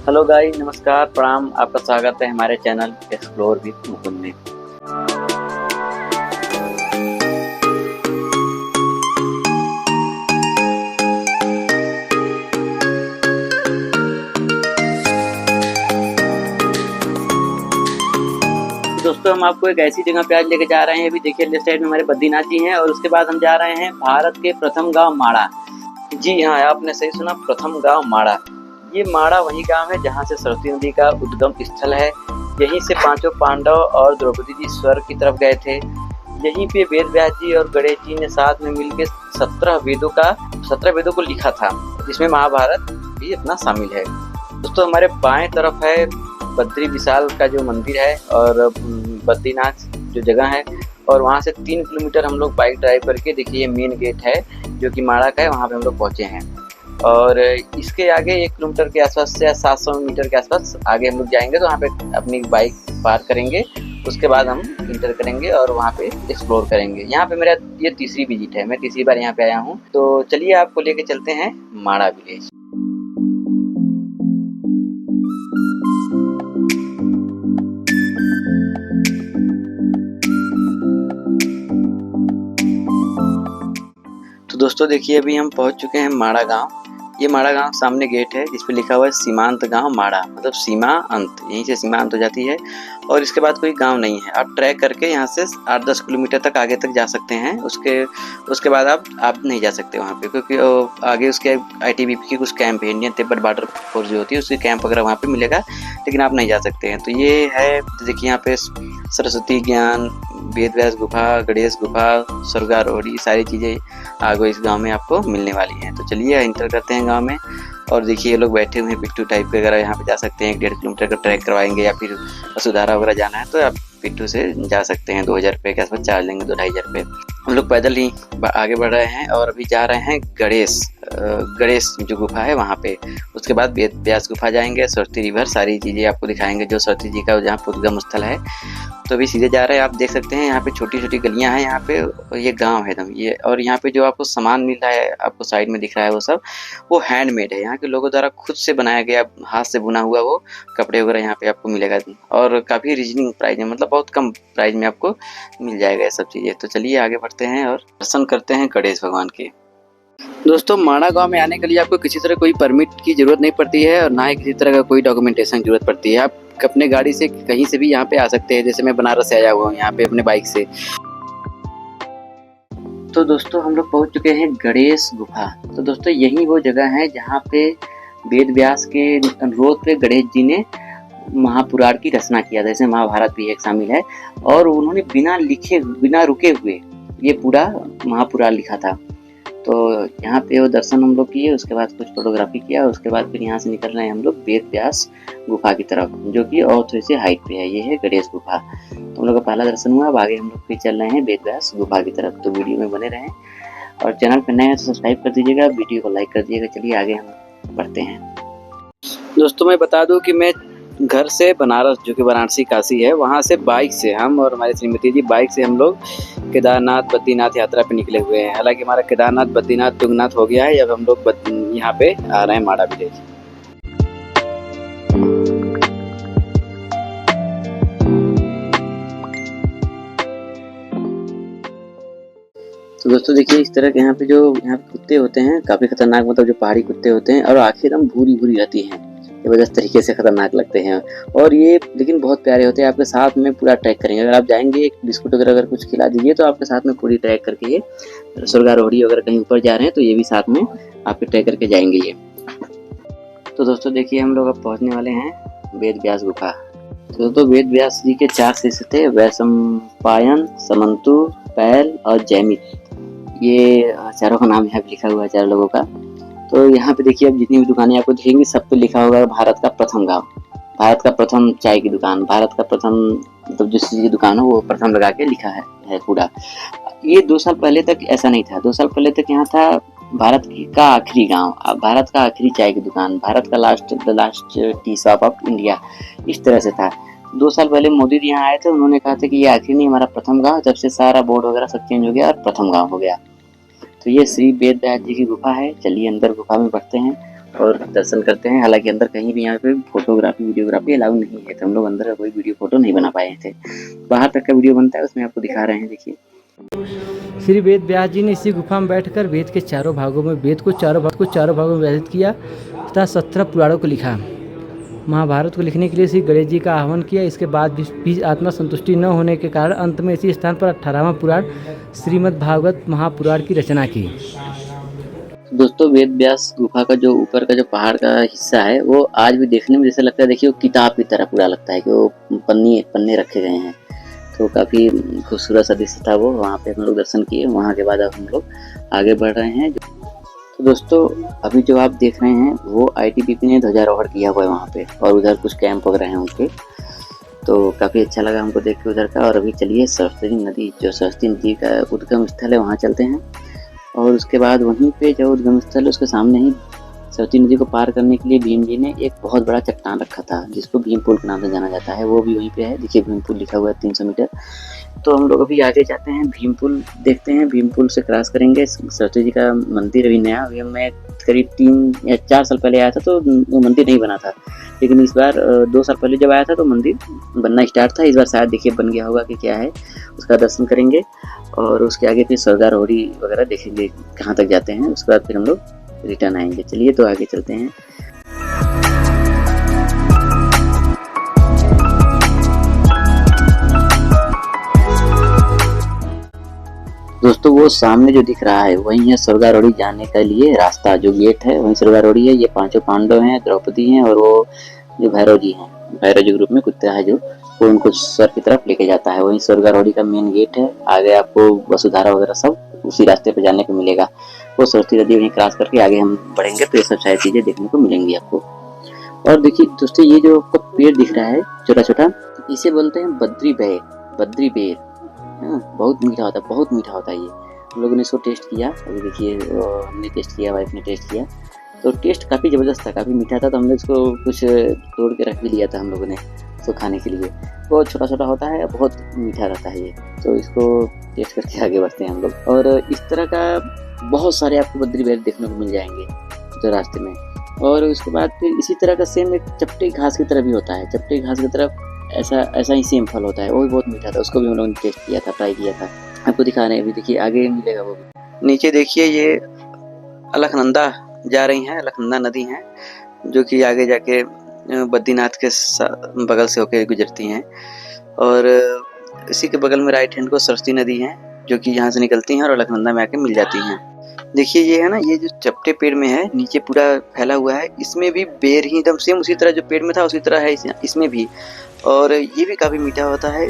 Hello guys, नमस्कार, प्रणाम। आपका स्वागत है हमारे चैनल एक्सप्लोर विद मुकुंद में। दोस्तों, हम आपको एक ऐसी जगह पे आज लेके जा रहे हैं। अभी देखिए लेफ्ट साइड में हमारे बद्रीनाथ जी हैं और उसके बाद हम जा रहे हैं भारत के प्रथम गांव माड़ा। जी हाँ, आपने सही सुना, प्रथम गांव माड़ा। ये माड़ा वही गांव है जहाँ से सरस्वती नदी का उद्गम स्थल है। यहीं से पांचों पांडव और द्रौपदी जी स्वर्ग की तरफ गए थे। यहीं पे वेद व्यास जी और गणेश जी ने साथ में मिलकर 17 वेदों को लिखा था, जिसमें महाभारत भी अपना शामिल है। दोस्तों, हमारे बाएं तरफ है बद्री विशाल का जो मंदिर है और बद्रीनाथ जो जगह है, और वहाँ से 3 किलोमीटर हम लोग बाइक ड्राइव करके, देखिए ये मेन गेट है जो कि माड़ा का है, वहाँ पे हम लोग पहुँचे हैं। और इसके आगे 1 किलोमीटर के आसपास या 700 मीटर के आसपास आगे हम लोग जाएंगे तो वहाँ पे अपनी बाइक पार्क करेंगे। उसके बाद हम इंटर करेंगे और वहाँ पे एक्सप्लोर करेंगे। यहाँ पे मेरा ये तीसरी विजिट है, मैं तीसरी बार यहाँ पे आया हूँ। तो चलिए आपको लेके चलते हैं माड़ा विलेज। तो दोस्तों देखिए, अभी हम पहुंच चुके हैं माड़ा गांव। ये माड़ा गांव सामने गेट है, जिस पे लिखा हुआ है सीमांत गांव माड़ा, मतलब सीमा अंत, यहीं से सीमा अंत हो जाती है और इसके बाद कोई गांव नहीं है। आप ट्रैक करके यहाँ से 8-10 किलोमीटर तक आगे तक जा सकते हैं। उसके बाद आप नहीं जा सकते वहाँ पे, क्योंकि आगे उसके ITBP की कुछ कैंप है, इंडियन तिब्बत बॉर्डर फोर्स जो होती है उसकी कैंप वगैरह वहाँ पे मिलेगा, लेकिन आप नहीं जा सकते हैं। तो ये है, देखिए यहाँ पे सरस्वती ज्ञान, वेद व्यास गुफा, गणेश गुफा, स्वर्गारोहणी, सारी चीज़ें आगे इस गांव में आपको मिलने वाली हैं। तो चलिए इंटर करते हैं गांव में। और देखिए ये लोग बैठे हुए हैं, पिट्ठू टाइप वगैरह यहाँ पे जा सकते हैं। 1.5 किलोमीटर का ट्रैक करवाएंगे, या फिर वसुधारा वगैरह जाना है तो आप पिट्ठू से जा सकते हैं। 2000 रुपये के आसपास चार्ज लेंगे, 2-2,500 रुपये। हम लोग पैदल ही आगे बढ़ रहे हैं और अभी जा रहे हैं गणेश जो गुफा है वहाँ पे। उसके बाद वेद व्यास गुफा जाएंगे, सरस्वती रिवर, सारी चीज़ें आपको दिखाएंगे जो सरस्वती जी का जहाँ उद्गम स्थल है। तो अभी सीधे जा रहे हैं। आप देख सकते हैं यहाँ पे छोटी छोटी गलियाँ हैं यहाँ पे, और ये गांव है एकदम ये। और यहाँ पे जो आपको सामान मिल रहा है, आपको साइड में दिख रहा है, वो हैंडमेड है। यहाँ के लोगों द्वारा खुद से बनाया गया, हाथ से बुना हुआ वो कपड़े वगैरह यहाँ पे आपको मिलेगा, और काफ़ी रीजनिंग प्राइस में, मतलब बहुत कम प्राइस में आपको मिल जाएगा ये सब चीज़ें। तो चलिए आगे बढ़ते हैं और दर्शन करते हैं गणेश भगवान के। दोस्तों, माड़ा गांव में आने के लिए आपको किसी तरह कोई परमिट की जरूरत नहीं पड़ती है और ना ही किसी तरह का कोई डॉक्यूमेंटेशन की जरूरत पड़ती है। आप अपने गाड़ी से कहीं से भी यहाँ पे आ सकते हैं। जैसे मैं बनारस से आया हुआ हूँ यहाँ पे अपने बाइक से। तो दोस्तों, हम लोग पहुँच चुके हैं गणेश गुफा। तो दोस्तों, यही वो जगह है जहाँ पे वेद व्यास के अनुरोध पे गणेश जी ने महापुराण की रचना किया था। जैसे महाभारत भी एक शामिल है, और उन्होंने बिना रुके हुए ये पूरा महापुराण लिखा था। तो यहाँ पे वो दर्शन हम लोग किए, उसके बाद कुछ फोटोग्राफी किया, उसके बाद फिर यहाँ से निकल रहे हैं हम लोग वेद व्यास गुफा की तरफ, जो कि और थोड़ी सी हाइट पे है। ये है गणेश गुफा। तो हम लोग का पहला दर्शन हुआ। अब आगे हम लोग फिर चल रहे हैं वेद व्यास गुफा की तरफ। तो वीडियो में बने रहें और चैनल पर नए हैं तो सब्सक्राइब कर दीजिएगा, वीडियो को लाइक कर दीजिएगा। चलिए आगे हम बढ़ते हैं। दोस्तों, मैं बता दूं कि मैं घर से बनारस, जो कि वाराणसी काशी है, वहाँ से बाइक से, हम और हमारी श्रीमती जी बाइक से हम लोग केदारनाथ बद्रीनाथ यात्रा पे निकले हुए हैं। हालांकि हमारा केदारनाथ बद्रीनाथ तुंगनाथ हो गया है। अब हम लोग यहाँ पे आ रहे हैं माड़ा विलेज। तो दोस्तों देखिए, इस तरह के यहाँ पे कुत्ते होते हैं, काफी खतरनाक, मतलब जो पहाड़ी कुत्ते होते हैं, और आंखें एकदम भूरी भूरी रहती हैं, जबरदस्त तरीके से खतरनाक लगते हैं। और ये लेकिन बहुत प्यारे होते हैं, आपके साथ में पूरा ट्रैक करेंगे। अगर आप जाएंगे, एक बिस्कुट वगैरह अगर कुछ खिला दीजिए तो आपके साथ में पूरी ट्रैक करके ये स्वर्गारोहणी अगर कहीं ऊपर जा रहे हैं तो ये भी साथ में आपके ट्रैक करके जाएंगे ये। तो दोस्तों देखिए, हम लोग अब पहुँचने वाले हैं वेद व्यास गुफा। तो दोस्तों, वेद व्यास जी के 4 शिष्य थे, वैशंपायन, समंतु, पैल और जैमित। ये चारों का नाम यहाँ पे लिखा हुआ है, 4 लोगों का। तो यहाँ पे देखिए, अब जितनी भी दुकानें आपको दिखेंगी सब पे लिखा होगा भारत का प्रथम गांव, भारत का प्रथम चाय की दुकान, भारत का प्रथम, मतलब जिस चीज़ की दुकान हो वो प्रथम लगा के लिखा है पूरा। ये 2 साल पहले तक ऐसा नहीं था। 2 साल पहले तक यहाँ था भारत का आखिरी गांव, भारत का आखिरी चाय की दुकान, भारत का the last tea shop of India, इस तरह से था। 2 साल पहले मोदी जी यहाँ आए थे, उन्होंने कहा था कि ये आखिरी नहीं, हमारा प्रथम गांव। जब से सारा बोर्ड वगैरह सब चेंज हो गया और प्रथम गांव हो गया। तो ये श्री वेद व्यास जी की गुफा है। चलिए अंदर गुफा में बढ़ते हैं और दर्शन करते हैं। हालांकि अंदर कहीं भी यहाँ पे फोटोग्राफी वीडियोग्राफी अलाउ नहीं है, तो हम लोग अंदर कोई वीडियो फोटो नहीं बना पाए थे। बाहर तक का वीडियो बनता है, उसमें आपको दिखा रहे हैं। देखिए श्री वेद व्यास जी ने इसी गुफा में बैठकर वेद के चारों भागों में वेद को चारों भागों में विभाजित किया तथा 17 पुराणों को लिखा। महाभारत को लिखने के लिए श्री गणेश जी का आह्वान किया। इसके बाद भी आत्मा संतुष्टि न होने के कारण अंत में इसी स्थान पर 18वां पुराण श्रीमद् भागवत महापुराण की रचना की। दोस्तों, वेद व्यास गुफा का जो ऊपर का जो पहाड़ का हिस्सा है वो आज भी देखने में जैसे लगता है, देखिए वो किताब की तरह पूरा लगता है कि वो पन्ने रखे गए हैं। तो काफ़ी खूबसूरत सा दृश्य था वो। वहाँ पे हम लोग दर्शन किए। वहाँ के बाद अब हम लोग आगे बढ़ रहे हैं। तो दोस्तों, अभी जो आप देख रहे हैं वो ITBP ने ध्वजारोहण किया हुआ है वहाँ पे, और उधर कुछ कैंप वगैरह हैं उनके। तो काफ़ी अच्छा लगा हमको देख के उधर का। और अभी चलिए सरस्वती नदी, जो सरस्वती नदी का उद्गम स्थल है, वहाँ चलते हैं। और उसके बाद वहीं पे जो उद्गम स्थल है उसके सामने ही सरस्वती नदी को पार करने के लिए भीम जी ने एक बहुत बड़ा चट्टान रखा था, जिसको भीम पुल के नाम से जाना जाता है। वो भी वहीं पे है। देखिए भीम पुल लिखा हुआ है 300 मीटर। तो हम लोग अभी आगे जाते हैं, भीम पुल देखते हैं। भीम पुल से क्रॉस करेंगे। सरस्वती जी का मंदिर अभी नया, अभी मैं करीब 3 या 4 साल पहले आया था तो वो मंदिर नहीं बना था, लेकिन इस बार 2 साल पहले जब आया था तो मंदिर बनना स्टार्ट था। इस बार शायद देखिए बन गया होगा कि क्या है, उसका दर्शन करेंगे। और उसके आगे फिर स्वर्गारोहणी वगैरह देखेंगे कहाँ तक जाते हैं। उसके बाद फिर हम लोग रिटर्न आएंगे। चलिए तो आगे चलते हैं। दोस्तों, वो सामने जो दिख रहा है वही है स्वर्गारोहणी जाने के लिए रास्ता। जो गेट है वही स्वर्गारोहणी है। ये 5 पांडव हैं, द्रौपदी हैं, और वो जो भैरव जी हैं, भैरव जी ग्रुप में कुत्ता है जो, वो उनको स्वर्ग की तरफ लेके जाता है। वही स्वर्गारोहणी का मेन गेट है। आगे आपको वसुधारा वगैरह सब उसी रास्ते पे जाने को मिलेगा। वो सरस्वती नदी वहीं क्रॉस करके आगे हम बढ़ेंगे तो ये सब सारी चीजें देखने को मिलेंगी आपको। और देखिए दोस्तों, ये जो आपको पेड़ दिख रहा है छोटा छोटा, इसे बोलते हैं बद्री बेर। बहुत मीठा होता है, बहुत मीठा होता है ये। हम लोगों ने इसको टेस्ट किया। अभी देखिए हमने टेस्ट किया, वाइफ ने टेस्ट किया, तो टेस्ट काफ़ी ज़बरदस्त था, काफ़ी मीठा था। तो हमने इसको कुछ तोड़ के रख भी लिया था हम लोगों ने इसको खाने के लिए। बहुत छोटा छोटा होता है, बहुत मीठा रहता है ये। तो इसको टेस्ट करके आगे बढ़ते हैं हम लोग। और इस तरह का बहुत सारे आपको बद्री बेर देखने को मिल जाएंगे जो रास्ते में। और उसके बाद फिर इसी तरह का सेम एक चपटे घास की तरह भी होता है। चपटे घास की तरफ ऐसा ही सेम फल होता है, वो भी बहुत मीठा था। उसको भी हम लोगों ने टेस्ट किया था, ट्राई किया था। आपको दिखा रहे हैं, अभी देखिए आगे मिलेगा वो भी। नीचे देखिए ये अलकनंदा जा रही हैं, अलकनंदा नदी है, जो कि आगे जाके बद्रीनाथ के बगल से होकर गुजरती हैं। और इसी के बगल में राइट हैंड को सरस्वती नदी है, जो कि यहाँ से निकलती हैं और अलकनंदा में आके मिल जाती हैं। देखिए ये है ना, ये जो चपटे पेड़ में है, नीचे पूरा फैला हुआ है, इसमें भी बेर ही एकदम सेम उसी तरह जो पेड़ में था उसी तरह है इसमें भी। और ये भी काफ़ी मीठा होता है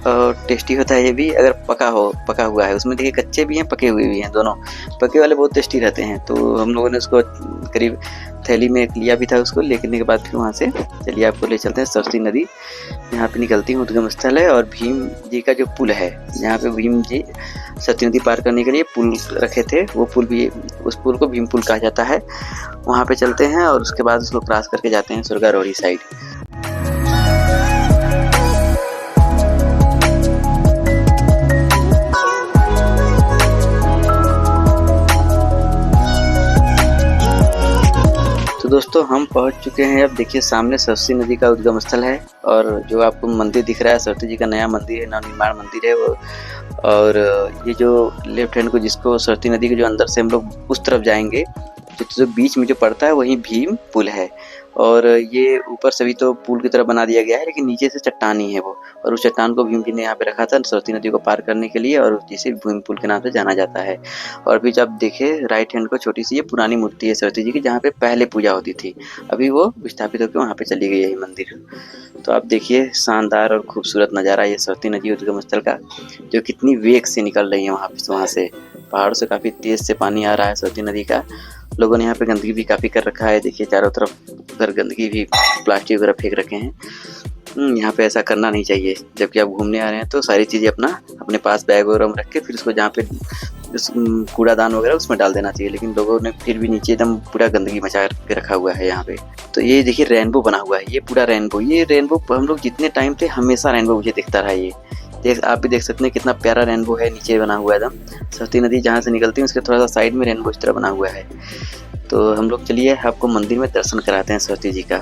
और टेस्टी होता है ये भी, अगर पका हुआ है। उसमें देखिए कच्चे भी हैं, पके हुए भी हैं, दोनों। पके वाले बहुत टेस्टी रहते हैं। तो हम लोगों ने उसको करीब थैली में लिया भी था। उसको लेने के बाद फिर वहाँ से चलिए आपको ले चलते हैं सरस्वती नदी। यहाँ पे निकलती है, उद्गम स्थल है। और भीम जी का जो पुल है, जहाँ पे भीम जी सरस्वती नदी पार करने के लिए पुल रखे थे, वो पुल भी, उस पुल को भीम पुल कहा जाता है। वहाँ पे चलते हैं और उसके बाद उसको क्रॉस करके जाते हैं स्वर्गारोहणी साइड। दोस्तों, हम पहुंच चुके हैं। अब देखिए सामने सरस्वती नदी का उद्गम स्थल है, और जो आपको मंदिर दिख रहा है सरस्वती जी का नया मंदिर है, नवनिर्माण मंदिर है वो। और ये जो लेफ्ट हैंड को, जिसको सरस्वती नदी के जो अंदर से हम लोग उस तरफ जाएंगे, जो बीच में जो पड़ता है वही भीम पुल है। और ये ऊपर से भी तो पुल की तरह बना दिया गया है, लेकिन नीचे से चट्टान ही है वो। और उस चट्टान को भीम जी ने यहाँ पे रखा था सरस्वती नदी को पार करने के लिए, और जिसे भीम पुल के नाम से जाना जाता है। और भी जब देखे राइट हैंड को, छोटी सी ये पुरानी मूर्ति है सरस्वती जी की, जहाँ पे पहले पूजा होती थी। अभी वो विस्थापित होकर वहाँ पे चली गई है मंदिर। तो आप देखिए शानदार और खूबसूरत नज़ारा ये सरस्वती नदी उद्गम स्थल का, जो कितनी वेग से निकल रही है वहाँ से। पहाड़ों से काफ़ी तेज़ से पानी आ रहा है सरस्वती नदी का। लोगों ने यहाँ पे गंदगी भी काफ़ी कर रखा है। देखिए चारों तरफ उधर गंदगी भी, प्लास्टिक वगैरह फेंक रखे हैं। यहाँ पे ऐसा करना नहीं चाहिए। जबकि आप घूमने आ रहे हैं तो सारी चीज़ें अपने पास बैग वगैरह में रख के फिर उसको जहाँ पे कूड़ादान वगैरह उसमें डाल देना चाहिए। लेकिन लोगों ने फिर भी नीचे एकदम पूरा गंदगी मचा के रखा हुआ है यहाँ पे। तो ये देखिए रेनबो बना हुआ है, ये पूरा रेनबो। ये रेनबो हम लोग जितने टाइम थे हमेशा रेनबो मुझे दिखता रहा। आप भी देख सकते हैं कितना प्यारा रेनबो है, नीचे बना हुआ है एकदम। सरस्वती नदी जहाँ से निकलती है उसके थोड़ा सा साइड में रेनबो इस तरह बना हुआ है। तो हम लोग चलिए आपको मंदिर में दर्शन कराते हैं सरस्वती जी का।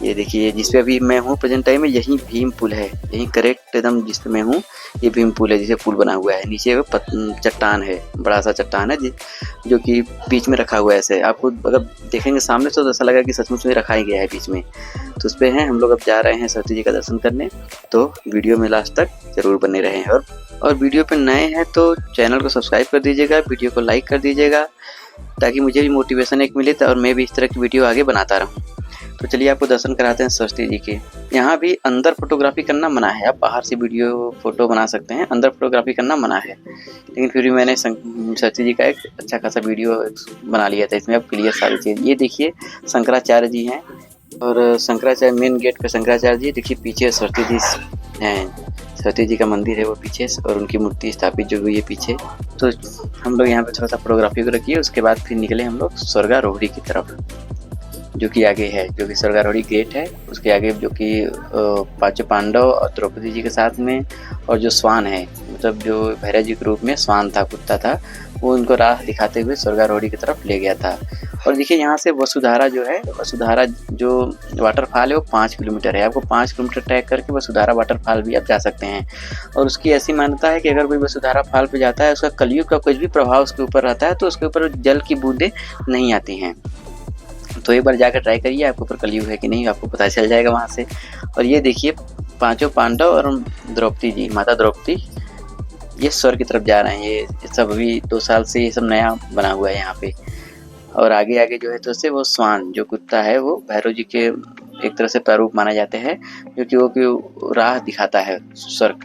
ये देखिए जिस पे अभी मैं हूँ प्रेजेंट टाइम में, यही भीम पुल है, यही करेक्ट एकदम जिस पे मैं हूँ ये भीम पुल है, जिसे पुल बना हुआ है। नीचे वो चट्टान है, बड़ा सा चट्टान है जो कि बीच में रखा हुआ है। ऐसे आपको अगर देखेंगे सामने तो ऐसा लगा कि सचमुच में रखा ही गया है बीच में। तो उस पे हैं हम लोग अब जा रहे हैं सरस्वती जी का दर्शन करने। तो वीडियो में लास्ट तक जरूर बने रहें, और वीडियो पे नए हैं तो चैनल को सब्सक्राइब कर दीजिएगा, वीडियो को लाइक कर दीजिएगा, ताकि मुझे भी मोटिवेशन एक मिले और मैं भी इस तरह की वीडियो आगे बनाता रहूँ। तो चलिए आपको दर्शन कराते हैं सरस्वती जी के। यहाँ भी अंदर फोटोग्राफी करना मना है, आप बाहर से वीडियो फोटो बना सकते हैं, अंदर फोटोग्राफी करना मना है। लेकिन फिर भी मैंने सरस्वती जी का एक अच्छा खासा वीडियो बना लिया था, इसमें अब क्लियर सारी चीज़। ये देखिए शंकराचार्य जी हैं, और शंकराचार्य मेन गेट पे शंकराचार्य जी, देखिए पीछे सरस्वती जी हैं, सरस्वती जी का मंदिर है वो पीछे, और उनकी मूर्ति स्थापित जो हुई है पीछे। तो हम लोग यहाँ पे थोड़ा सा फोटोग्राफी को रखिए, उसके बाद फिर निकले हम लोग स्वर्गारोहणी की तरफ, जो कि आगे है, जो कि स्वर्गारोहणी गेट है। उसके आगे जो कि पांचों पांडव और द्रौपदी जी के साथ में, और जो स्वान है, मतलब जो भैरव जी के रूप में स्वान था, कुत्ता था, वो उनको राह दिखाते हुए स्वर्गारोहणी की तरफ ले गया था। और देखिए यहाँ से वसुधारा जो है, वसुधारा जो वाटरफॉल है वो 5 किलोमीटर है। आपको 5 किलोमीटर ट्रैक करके वसुधारा वाटरफॉल भी आप जा सकते हैं। और उसकी ऐसी मान्यता है कि अगर कोई वसुधारा फॉल पे जाता है, उसका कलयुग का कुछ भी प्रभाव उसके ऊपर रहता है तो उसके ऊपर जल की बूंदें नहीं आती हैं। तो एक बार जाकर ट्राई करिए, आपके ऊपर कलयुग है कि नहीं आपको पता चल जाएगा वहाँ से। और ये देखिए पांचों पांडव और द्रौपदी जी, माता द्रौपदी, ये स्वर्ग की तरफ जा रहे हैं। ये सब अभी 2 साल से ये सब नया बना हुआ है यहाँ पे। और आगे आगे जो है तो से वो स्वान जो कुत्ता है, वो भैरव जी के एक तरह से प्रारूप माना जाते हैं, जो कि राह दिखाता है स्वर्ग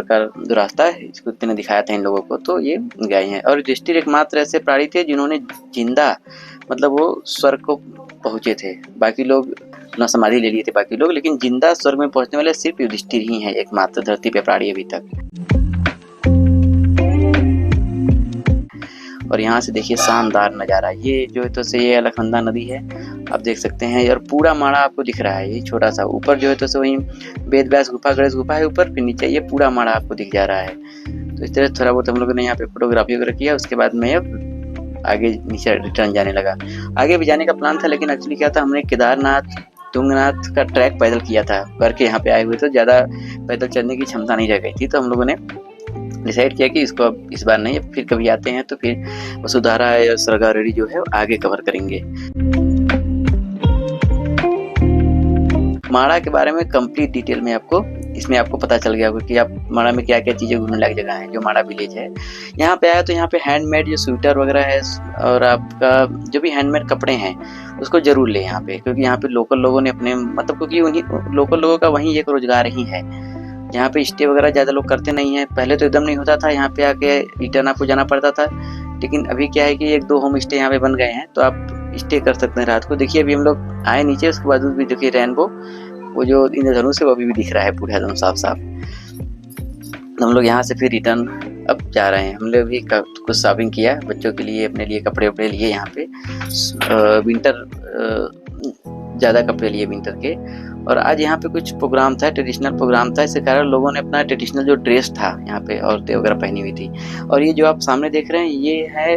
का जो रास्ता है, इस कुत्ते ने दिखाया था इन लोगों को। तो ये गए हैं, और युधिष्ठिर एकमात्र ऐसे प्राणी थे जिन्होंने जिंदा, मतलब वो स्वर्ग को पहुंचे थे। बाकी लोग अपना समाधि ले लिए थे बाकी लोग, लेकिन जिंदा स्वर्ग में पहुंचने वाले सिर्फ युधिष्ठिर ही हैं, एकमात्र धरती पे प्राणी अभी तक। और यहाँ से देखिए शानदार नज़ारा, ये जो है तो से ये अलकनंदा नदी है, आप देख सकते हैं। और पूरा माड़ा आपको दिख रहा है, ये छोटा सा ऊपर जो है तो से वही वेद व्यास गुफा, गणेश गुफा है ऊपर, फिर नीचे ये पूरा माड़ा आपको दिख जा रहा है। तो इस तरह थोड़ा बहुत हम लोगों ने यहाँ पे फोटोग्राफी वगैरह किया। उसके बाद मैं अब आगे नीचे रिटर्न जाने लगा। आगे भी जाने का प्लान था, लेकिन एक्चुअली क्या था, हमने केदारनाथ तुंगनाथ का ट्रैक पैदल किया था, करके यहाँ पे आए हुए तो ज़्यादा पैदल चलने की क्षमता नहीं रह गई थी। तो हम लोगों ने डिसाइड किया कि इसको अब इस बार नहीं, फिर कभी आते हैं तो फिर वसुधारा या स्वर्गारोहणी जो है आगे कवर करेंगे। माड़ा के बारे में कंप्लीट डिटेल में आपको इसमें आपको पता चल गया होगा कि आप माड़ा में क्या क्या चीज़ें घूमने लायक जगह है। जो माड़ा विलेज है, यहाँ पे आया तो यहाँ पे हैंडमेड जो स्वेटर वगैरह है, और आपका जो भी हैंडमेड कपड़े हैं उसको जरूर ले यहाँ पे, क्योंकि यहाँ पे लोकल लोगों ने अपने, मतलब क्योंकि उन्हीं लोकल लोगों का वहीं एक रोजगार ही है। यहाँ पे स्टे वगैरह ज़्यादा लोग करते नहीं हैं। पहले तो एकदम नहीं होता था, यहाँ पे आके रिटर्न आपको जाना पड़ता था, लेकिन अभी क्या है कि 1-2 होम स्टे यहाँ पे बन गए हैं, तो आप स्टे कर सकते हैं रात को। देखिए अभी हम लोग आए नीचे, उसके बाद भी देखिए रेनबो, वो जो इंद्रधनुष है वो अभी भी दिख रहा है पूरा एकदम साफ साफ। हम लोग यहाँ से फिर रिटर्न अब जा रहे हैं। हम लोग भी कुछ शॉपिंग किया बच्चों के लिए, अपने लिए कपड़े वपड़े लिए। यहाँ पे विंटर ज़्यादा कपड़े लिए विंटर के। और आज यहाँ पे कुछ प्रोग्राम था, ट्रेडिशनल प्रोग्राम था, इसके कारण लोगों ने अपना ट्रेडिशनल जो ड्रेस था यहाँ पे औरतें वगैरह पहनी हुई थी। और ये जो आप सामने देख रहे हैं ये है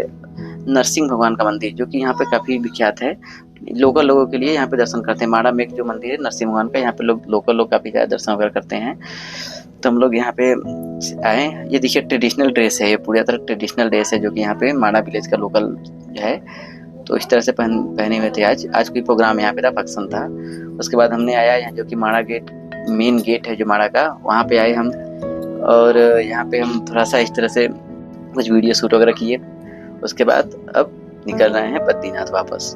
नरसिंह भगवान का मंदिर, जो कि यहाँ पे काफ़ी विख्यात है। लोकल लोगों के लिए यहाँ पे दर्शन करते हैं। माड़ा में एक जो मंदिर है नरसिंह भगवान का, यहाँ पे लोकल लोग काफ़ी ज़्यादा दर्शन वगैरह करते हैं। तो हम लोग यहाँ पे आए। ये देखिए ट्रेडिशनल ड्रेस है, ये पूरी तरह ट्रेडिशनल ड्रेस है, जो कि यहाँ पे माड़ा विलेज का लोकल है। तो इस तरह से पहने हुए थे। आज कोई प्रोग्राम यहाँ पे था, फंक्शन था। उसके बाद हमने आया यहाँ, जो कि माड़ा गेट मेन गेट है जो माड़ा का, वहाँ पे आए हम। और यहाँ पे हम थोड़ा सा इस तरह से कुछ वीडियो शूट वगैरह किए। उसके बाद अब निकल रहे हैं बद्रीनाथ वापस।